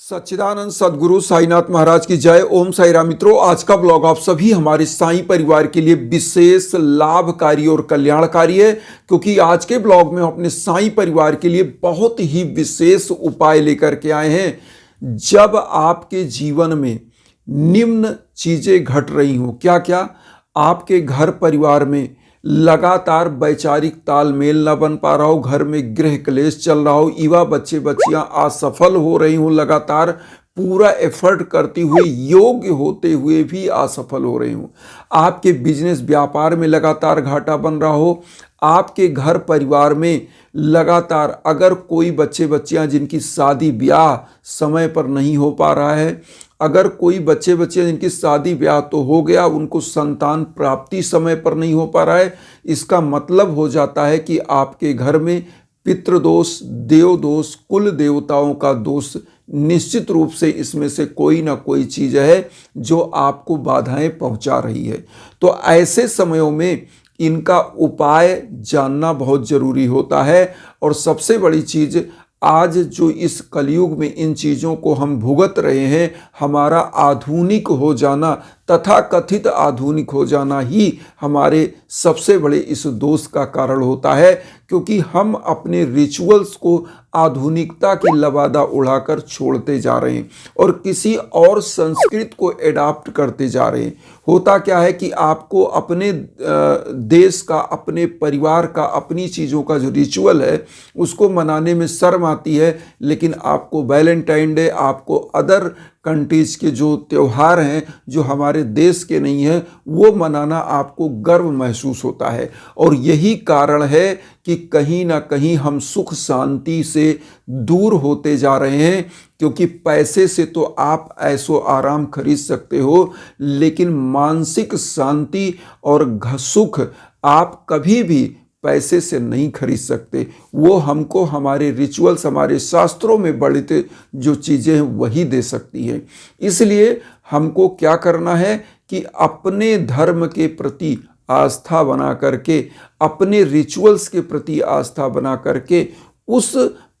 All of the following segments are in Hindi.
सच्चिदानंद सदगुरु साईनाथ महाराज की जय। ओम साई राम। मित्रों, आज का ब्लॉग आप सभी हमारे साई परिवार के लिए विशेष लाभकारी और कल्याणकारी है, क्योंकि आज के ब्लॉग में हम अपने साई परिवार के लिए बहुत ही विशेष उपाय लेकर के आए हैं। जब आपके जीवन में निम्न चीजें घट रही हों, क्या क्या, आपके घर परिवार में लगातार वैचारिक तालमेल न बन पा रहा हो, घर में गृह क्लेश चल रहा हो, युवा बच्चे बच्चियां असफल हो रही हो, लगातार पूरा एफर्ट करते हुए योग्य होते हुए भी असफल हो रहे हो, आपके बिजनेस व्यापार में लगातार घाटा बन रहा हो, आपके घर परिवार में लगातार अगर कोई बच्चे बच्चियां जिनकी शादी ब्याह समय पर नहीं हो पा रहा है, अगर कोई बच्चे बच्चियां जिनकी शादी ब्याह तो हो गया, उनको संतान प्राप्ति समय पर नहीं हो पा रहा है, इसका मतलब हो जाता है कि आपके घर में पितृदोष, देव दोष, कुल देवताओं का दोष निश्चित रूप से इसमें से कोई ना कोई चीज़ है जो आपको बाधाएं पहुंचा रही है। तो ऐसे समयों में इनका उपाय जानना बहुत ज़रूरी होता है। और सबसे बड़ी चीज़, आज जो इस कलयुग में इन चीज़ों को हम भुगत रहे हैं, हमारा आधुनिक हो जाना, तथा कथित आधुनिक हो जाना ही हमारे सबसे बड़े इस दोष का कारण होता है, क्योंकि हम अपने रिचुअल्स को आधुनिकता की लबादा उड़ाकर छोड़ते जा रहे हैं और किसी और संस्कृति को एडाप्ट करते जा रहे हैं। होता क्या है कि आपको अपने देश का, अपने परिवार का, अपनी चीज़ों का जो रिचुअल है उसको मनाने में शर्म आती है, लेकिन आपको वैलेंटाइन डे, आपको अदर कंट्रीज के जो त्यौहार हैं जो हमारे देश के नहीं हैं, वो मनाना आपको गर्व महसूस होता है। और यही कारण है कि कहीं ना कहीं हम सुख शांति से दूर होते जा रहे हैं, क्योंकि पैसे से तो आप ऐशो आराम खरीद सकते हो, लेकिन मानसिक शांति और सुख आप कभी भी पैसे से नहीं खरीद सकते। वो हमको हमारे रिचुअल्स, हमारे शास्त्रों में वर्णित जो चीज़ें हैं वही दे सकती हैं। इसलिए हमको क्या करना है कि अपने धर्म के प्रति आस्था बना करके, अपने रिचुअल्स के प्रति आस्था बना करके उस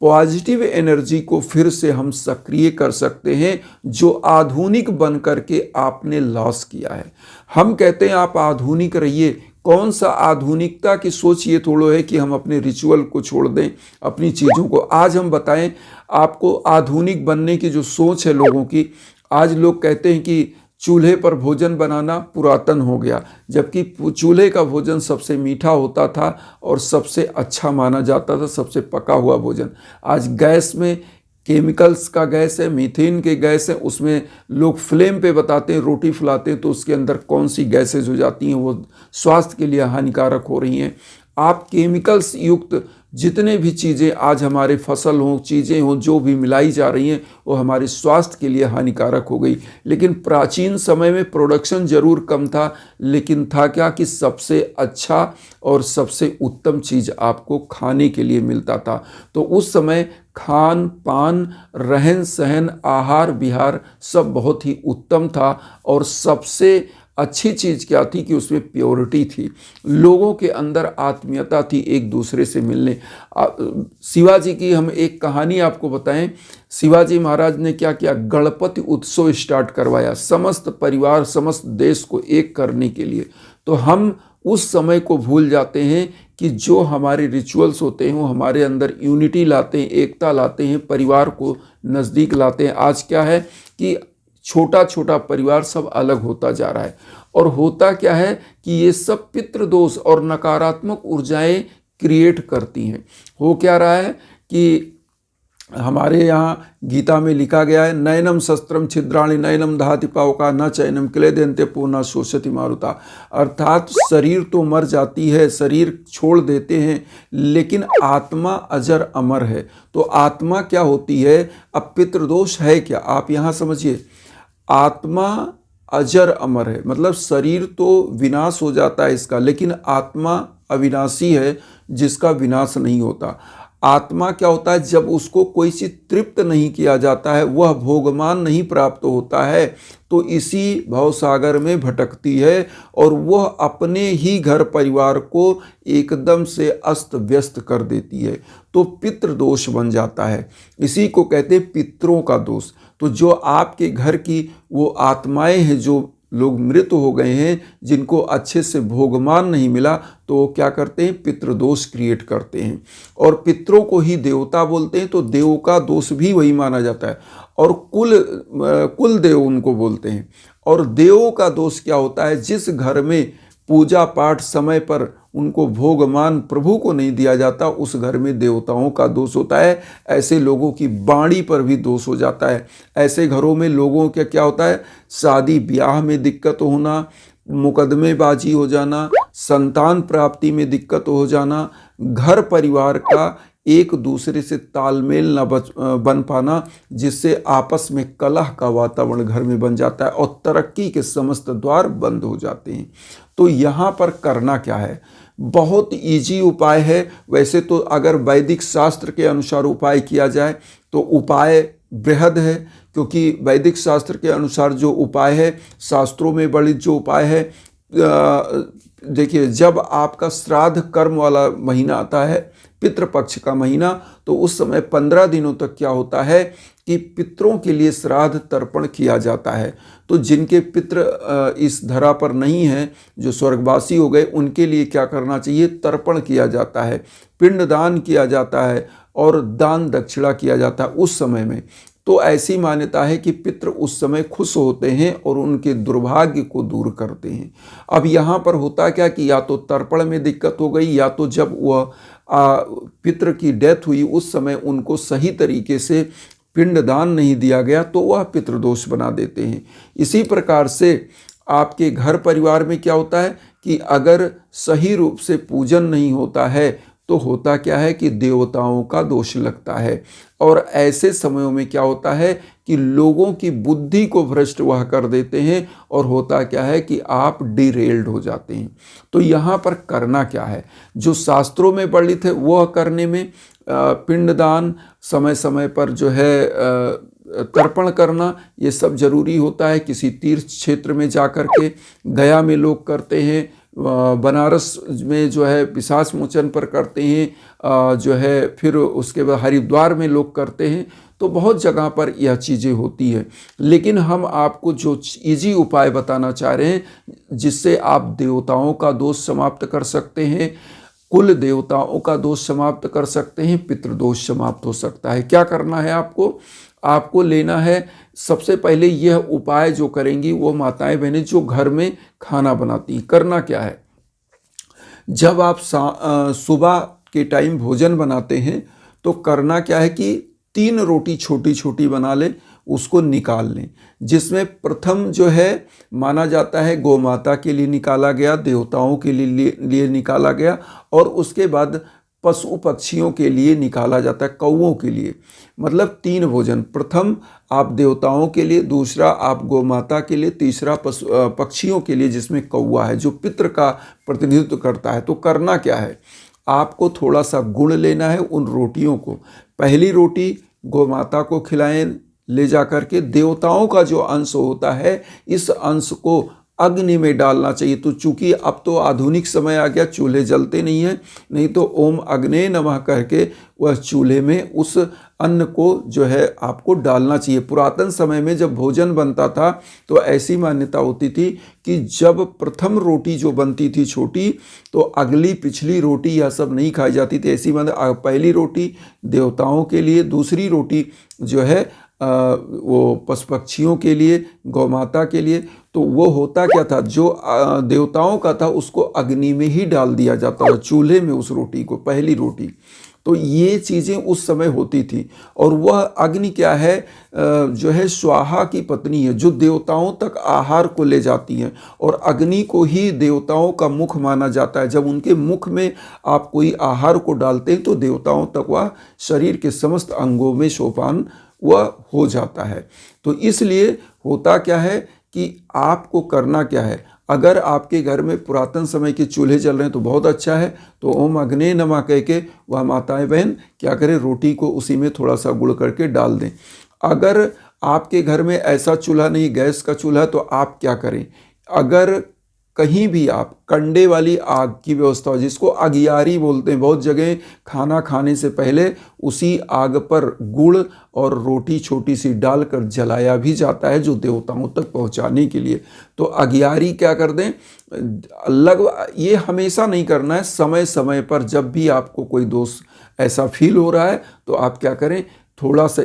पॉजिटिव एनर्जी को फिर से हम सक्रिय कर सकते हैं जो आधुनिक बन करके आपने लॉस किया है। हम कहते हैं आप आधुनिक रहिए। कौन सा आधुनिकता की सोच ये थोड़ा है कि हम अपने रिचुअल को छोड़ दें, अपनी चीज़ों को। आज हम बताएं आपको आधुनिक बनने की जो सोच है लोगों की। आज लोग कहते हैं कि चूल्हे पर भोजन बनाना पुरातन हो गया, जबकि चूल्हे का भोजन सबसे मीठा होता था और सबसे अच्छा माना जाता था, सबसे पका हुआ भोजन। आज गैस में केमिकल्स का गैस है, मीथेन के गैस है, उसमें लोग फ्लेम पे बताते हैं, रोटी फुलाते हैं तो उसके अंदर कौन सी गैसेज हो जाती हैं, वो स्वास्थ्य के लिए हानिकारक हो रही हैं। आप केमिकल्स युक्त जितने भी चीज़ें आज हमारे फसल हों, चीज़ें हों, जो भी मिलाई जा रही हैं वो हमारे स्वास्थ्य के लिए हानिकारक हो गई। लेकिन प्राचीन समय में प्रोडक्शन ज़रूर कम था, लेकिन था क्या कि सबसे अच्छा और सबसे उत्तम चीज़ आपको खाने के लिए मिलता था। तो उस समय खान पान, रहन सहन, आहार विहार सब बहुत ही उत्तम था। और सबसे अच्छी चीज़ क्या थी कि उसमें प्योरिटी थी, लोगों के अंदर आत्मीयता थी एक दूसरे से मिलने। शिवाजी की हम एक कहानी आपको बताएं। शिवाजी महाराज ने क्या किया, गणपति उत्सव स्टार्ट करवाया, समस्त परिवार, समस्त देश को एक करने के लिए। तो हम उस समय को भूल जाते हैं कि जो हमारे रिचुअल्स होते हैं वो हमारे अंदर यूनिटी लाते हैं, एकता लाते हैं, परिवार को नज़दीक लाते हैं। आज क्या है कि छोटा छोटा परिवार सब अलग होता जा रहा है। और होता क्या है कि ये सब पितृदोष और नकारात्मक ऊर्जाएं क्रिएट करती हैं। हो क्या रहा है कि हमारे यहाँ गीता में लिखा गया है, नयनम शस्त्रम छिद्राणि नयनम दहाति पावका न चैनम क्लेदयन्ते पूर्णा शोषति मारुता। अर्थात शरीर तो मर जाती है, शरीर छोड़ देते हैं, लेकिन आत्मा अजर अमर है। तो आत्मा क्या होती है? अब पितृदोष है क्या, आप यहाँ समझिए। आत्मा अजर अमर है, मतलब शरीर तो विनाश हो जाता है इसका, लेकिन आत्मा अविनाशी है जिसका विनाश नहीं होता। आत्मा क्या होता है, जब उसको कोई चीज तृप्त नहीं किया जाता है, वह भोगमान नहीं प्राप्त होता है, तो इसी भवसागर में भटकती है और वह अपने ही घर परिवार को एकदम से अस्त व्यस्त कर देती है। तो पितृ दोष बन जाता है, इसी को कहते हैं पितरों का दोष। तो जो आपके घर की वो आत्माएं हैं, जो लोग मृत हो गए हैं, जिनको अच्छे से भोगमान नहीं मिला, तो वो क्या करते हैं, पितृदोष क्रिएट करते हैं। और पितरों को ही देवता बोलते हैं, तो देव का दोष भी वही माना जाता है। और कुल देव उनको बोलते हैं। और देवों का दोष क्या होता है, जिस घर में पूजा पाठ समय पर उनको भोगमान प्रभु को नहीं दिया जाता, उस घर में देवताओं का दोष होता है। ऐसे लोगों की वाणी पर भी दोष हो जाता है। ऐसे घरों में लोगों का क्या होता है, शादी ब्याह में दिक्कत होना, मुकदमेबाजी हो जाना, संतान प्राप्ति में दिक्कत हो जाना, घर परिवार का एक दूसरे से तालमेल न बन पाना, जिससे आपस में कलह का वातावरण घर में बन जाता है और तरक्की के समस्त द्वार बंद हो जाते हैं। तो यहाँ पर करना क्या है, बहुत इजी उपाय है। वैसे तो अगर वैदिक शास्त्र के अनुसार उपाय किया जाए तो उपाय बृहद है, क्योंकि वैदिक शास्त्र के अनुसार जो उपाय है, शास्त्रों में वर्णित जो उपाय है, देखिए, जब आपका श्राद्ध कर्म वाला महीना आता है, पितृपक्ष का महीना, तो उस समय 15 दिनों तक क्या होता है कि पितरों के लिए श्राद्ध तर्पण किया जाता है। तो जिनके पितृ इस धरा पर नहीं हैं, जो स्वर्गवासी हो गए, उनके लिए क्या करना चाहिए, तर्पण किया जाता है, पिंडदान किया जाता है और दान दक्षिणा किया जाता है उस समय में। तो ऐसी मान्यता है कि पितृ उस समय खुश होते हैं और उनके दुर्भाग्य को दूर करते हैं। अब यहाँ पर होता क्या कि या तो तर्पण में दिक्कत हो गई, या तो जब वह पितृ की डेथ हुई उस समय उनको सही तरीके से पिंडदान नहीं दिया गया, तो वह पितृदोष बना देते हैं। इसी प्रकार से आपके घर परिवार में क्या होता है कि अगर सही रूप से पूजन नहीं होता है, तो होता क्या है कि देवताओं का दोष लगता है। और ऐसे समयों में क्या होता है कि लोगों की बुद्धि को भ्रष्ट वह कर देते हैं, और होता क्या है कि आप डिरेल्ड हो जाते हैं। तो यहाँ पर करना क्या है, जो शास्त्रों में वर्णित है वह करने में पिंडदान, समय समय पर जो है तर्पण करना, ये सब जरूरी होता है। किसी तीर्थ क्षेत्र में जाकर के, गया में लोग करते हैं, बनारस में जो है पिशाच मोचन पर करते हैं, जो है फिर उसके बाद हरिद्वार में लोग करते हैं। तो बहुत जगह पर यह चीज़ें होती है। लेकिन हम आपको जो इजी उपाय बताना चाह रहे हैं, जिससे आप देवताओं का दोष समाप्त कर सकते हैं, कुल देवताओं का दोष समाप्त कर सकते हैं, पितृदोष समाप्त हो सकता है। क्या करना है आपको लेना है, सबसे पहले यह उपाय जो करेंगी वो माताएं बहनें जो घर में खाना बनाती हैं। करना क्या है, जब आप सुबह के टाइम भोजन बनाते हैं, तो करना क्या है कि 3 रोटी छोटी छोटी बना लें, उसको निकाल लें। जिसमें प्रथम जो है माना जाता है गौ माता के लिए निकाला गया, देवताओं के लिए निकाला गया, और उसके बाद पशु पक्षियों के लिए निकाला जाता है, कौओं के लिए। मतलब 3 भोजन, प्रथम आप देवताओं के लिए, दूसरा आप गौ माता के लिए, तीसरा पक्षियों के लिए, जिसमें कौआ है जो पितृ का प्रतिनिधित्व करता है। तो करना क्या है, आपको थोड़ा सा गुड़ लेना है। उन रोटियों को, पहली रोटी गौ माता को खिलाएं ले जा कर के। देवताओं का जो अंश होता है, इस अंश को अग्नि में डालना चाहिए। तो चूंकि अब तो आधुनिक समय आ गया, चूल्हे जलते नहीं हैं, नहीं तो ओम अग्ने नमः करके वह चूल्हे में उस अन्न को जो है आपको डालना चाहिए। पुरातन समय में जब भोजन बनता था, तो ऐसी मान्यता होती थी कि जब प्रथम रोटी जो बनती थी छोटी, तो अगली पिछली रोटी यह सब नहीं खाई जाती थी। ऐसी मतलब पहली रोटी देवताओं के लिए, दूसरी रोटी जो है वो पशु पक्षियों के लिए, गौ माता के लिए। तो वो होता क्या था, जो देवताओं का था उसको अग्नि में ही डाल दिया जाता था, चूल्हे में, उस रोटी को, पहली रोटी। तो ये चीज़ें उस समय होती थी। और वह अग्नि क्या है, जो है स्वाहा की पत्नी है, जो देवताओं तक आहार को ले जाती हैं। और अग्नि को ही देवताओं का मुख माना जाता है। जब उनके मुख में आप कोई आहार को डालते हैं, तो देवताओं तक वह शरीर के समस्त अंगों में सोपान वह हो जाता है। तो इसलिए होता क्या है कि आपको करना क्या है, अगर आपके घर में पुरातन समय के चूल्हे जल रहे हैं तो बहुत अच्छा है। तो ओम अग्ने नमः कह के वह माताएं बहन क्या करें, रोटी को उसी में थोड़ा सा गुड़ करके डाल दें। अगर आपके घर में ऐसा चूल्हा नहीं, गैस का चूल्हा, तो आप क्या करें, अगर कहीं भी आप कंडे वाली आग की व्यवस्था हो, जिसको अगियारी बोलते हैं, बहुत जगह खाना खाने से पहले उसी आग पर गुड़ और रोटी छोटी सी डालकर जलाया भी जाता है, जो देवताओं तक पहुंचाने के लिए। तो अगियारी क्या कर दें, ये हमेशा नहीं करना है, समय समय पर जब भी आपको कोई दोष ऐसा फील हो रहा है तो आप क्या करें, थोड़ा सा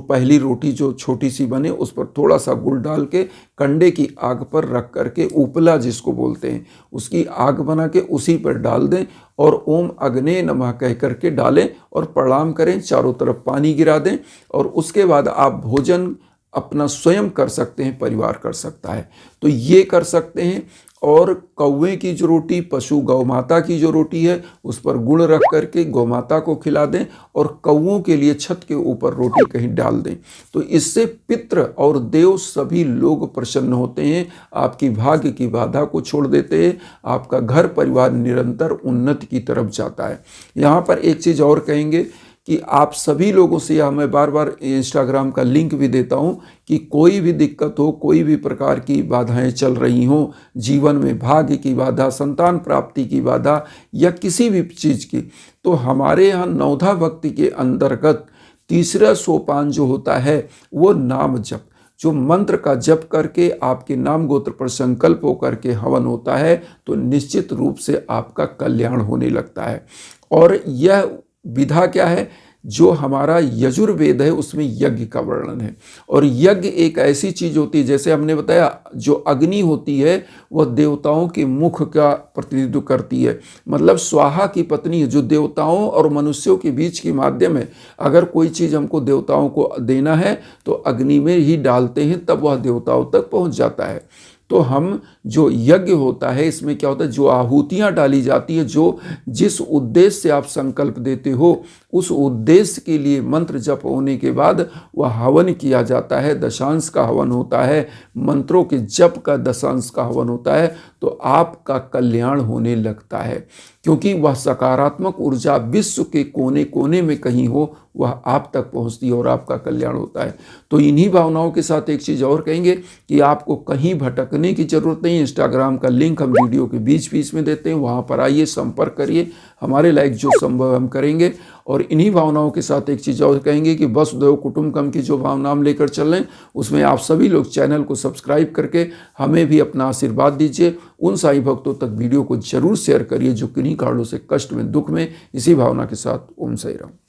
पहली रोटी जो छोटी सी बने उस पर थोड़ा सा गुड़ डाल के कंडे की आग पर रख करके, उपला जिसको बोलते हैं, उसकी आग बना के उसी पर डाल दें और ओम अग्ने नमः कह करके डालें और प्रणाम करें, चारों तरफ पानी गिरा दें। और उसके बाद आप भोजन अपना स्वयं कर सकते हैं, परिवार कर सकता है, तो ये कर सकते हैं। और कौवे की जो रोटी, पशु गौ माता की जो रोटी है, उस पर गुड़ रख करके गौ माता को खिला दें और कौवों के लिए छत के ऊपर रोटी कहीं डाल दें। तो इससे पितृ और देव सभी लोग प्रसन्न होते हैं, आपकी भाग्य की बाधा को छोड़ देते हैं, आपका घर परिवार निरंतर उन्नति की तरफ जाता है। यहाँ पर एक चीज़ और कहेंगे कि आप सभी लोगों से, या मैं बार बार इंस्टाग्राम का लिंक भी देता हूं, कि कोई भी दिक्कत हो, कोई भी प्रकार की बाधाएं चल रही हों जीवन में, भाग्य की बाधा, संतान प्राप्ति की बाधा या किसी भी चीज़ की, तो हमारे यहाँ नवधा भक्ति के अंतर्गत तीसरा सोपान जो होता है वो नाम जप, जो मंत्र का जप करके आपके नाम गोत्र पर संकल्प होकर के हवन होता है, तो निश्चित रूप से आपका कल्याण होने लगता है। और यह विधा क्या है, जो हमारा यजुर्वेद है उसमें यज्ञ का वर्णन है। और यज्ञ एक ऐसी चीज होती है, जैसे हमने बताया, जो अग्नि होती है वह देवताओं के मुख का प्रतिनिधित्व करती है, मतलब स्वाहा की पत्नी है, जो देवताओं और मनुष्यों के बीच की माध्यम है। अगर कोई चीज हमको देवताओं को देना है तो अग्नि में ही डालते हैं, तब वह देवताओं तक पहुंच जाता है। तो हम जो यज्ञ होता है, इसमें क्या होता है, जो आहुतियाँ डाली जाती है, जो जिस उद्देश्य से आप संकल्प देते हो उस उद्देश्य के लिए मंत्र जप होने के बाद वह हवन किया जाता है, दशांश का हवन होता है, मंत्रों के जप का दशांश का हवन होता है, तो आपका कल्याण होने लगता है, क्योंकि वह सकारात्मक ऊर्जा विश्व के कोने कोने में कहीं हो, वह आप तक पहुंचती है और आपका कल्याण होता है। तो इन्हीं भावनाओं के साथ एक चीज़ और कहेंगे कि आपको कहीं भटकने की जरूरत नहीं। इंस्टाग्राम का लिंक हम वीडियो के बीच बीच में देते हैं, वहाँ पर आइए, संपर्क करिए, हमारे लायक जो संभव हम करेंगे। और इन्हीं भावनाओं के साथ एक चीज़ और कहेंगे कि वसुधैव कुटुंबकम की जो भावना हम लेकर चल रहे हैं, उसमें आप सभी लोग चैनल को सब्सक्राइब करके हमें भी अपना आशीर्वाद दीजिए। उन साईं भक्तों तक वीडियो को जरूर शेयर करिए जो किन्हीं कारणों से कष्ट में, दुख में। इसी भावना के साथ ओम साईं राम।